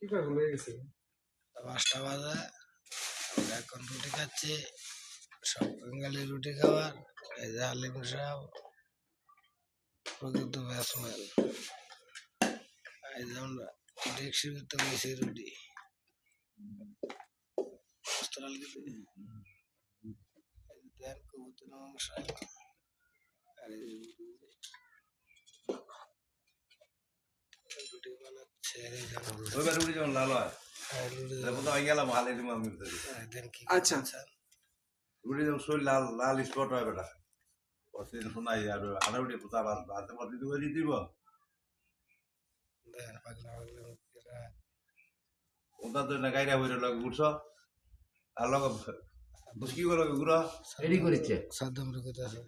5টা বাজে আমরা এখন রুটি খাচ্ছি সব বেঙ্গালি রুটি খাওয়ার এই যে আলিম সাহেব প্রকৃত ব্যাটসম্যান এই যে আমরা ডেক্সির ভিতরে গেছি রুটি দেন কবুতর মাংস আর এই যে রুটি বানাচ্ছে রুটি যেমন লাল হয় আচ্ছা রুটি যেমন শরীর লাল লাল স্পট হয় বেটা প্রতিদিন শোনাই আর আধা রুটি পোতা ভাত প্রতিদিন করে দিব ওটা তো না গাইরা হইরে লগে উঠছ আর লগে মুশকি করে গুড়া রেডি করেছে সাদ্দাম রুকুতেছে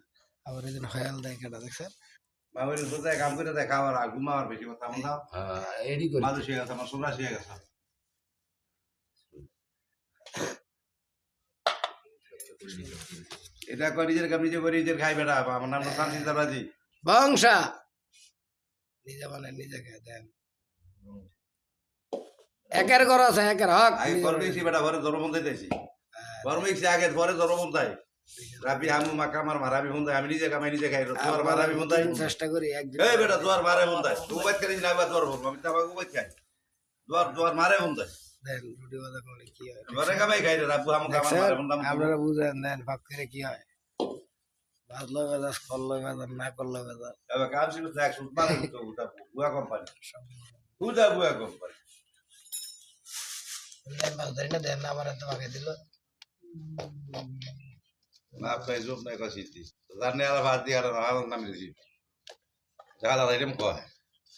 আবার এদিন হয়াল দেয় কেটা দেখছেন মামের সোজায় কাম করে দেয় খাওয়ার আর ঘুমাবার বেশি কথা বলতা রেডি করে মানুষ হয়ে গেছে আমার সোনা হয়ে গেছে এটা করে নিজের কাম নিজে করে নিজের খাই বেটা আমার নাম শান্তি দারাজি বংশা নিজে মানে নিজে খাই দেন একের ঘর আছে একের হক আগে করবেছি বেটা ঘরে জরবন দিতেছি করবেছি আগে ঘরে জরবন দেয় রাবি আমু মাকা আমার মারাবি বন্ধ আমি নিজে কামাই নিজে খাই তোর মারাবি বন্ধ চেষ্টা করি একদিন এই বেটা তোর মারে বন্ধ তুই বাইত করে না তোর বন্ধ আমি তাবাকু বাইত খাই তোর মারে বন্ধ দেন রুটি বাজা করলে কি হয় ঘরে কামাই খাই রে রাবু আমু কামার মারে বন্ধ আপনারা বুঝেন দেন ভাগ করে কি হয় ভাজলো বেজা করলো বেজা না করলো বেজা এবার কাম ছিল দেখ সুদ মারে তো ওটা বুয়া কোম্পানি বুয়া বুয়া কোম্পানি দেন মাছ ধরি না দেন আমার তোমাকে দিল মাপ খাই জোপ নাই কষিছি জানে আর ভাত দিয়ে আর হাল নাম দিছি জালা রাইলাম কয়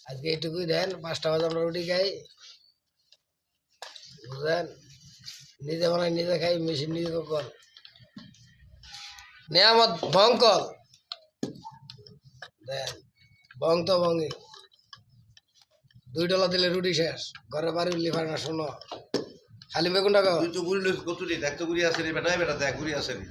আজকে এইটুকুই দেন 5টা বাজে আমরা রুটি খাই বুঝলেন নিজে বানাই নিজে খাই মেশিন নিজে কল নিয়ামত ভঙ্কল দেন বং তো বঙ্গি $2 দিলে রুটি শেষ ঘরে বাড়ি উঠলি পারে না শোনো খালি বেগুনটা তুই তো গুড়ি লইছ কত রে দেখ তো গুড়ি আছে রে বেটা বেটা দেখ গুড়ি আছে রে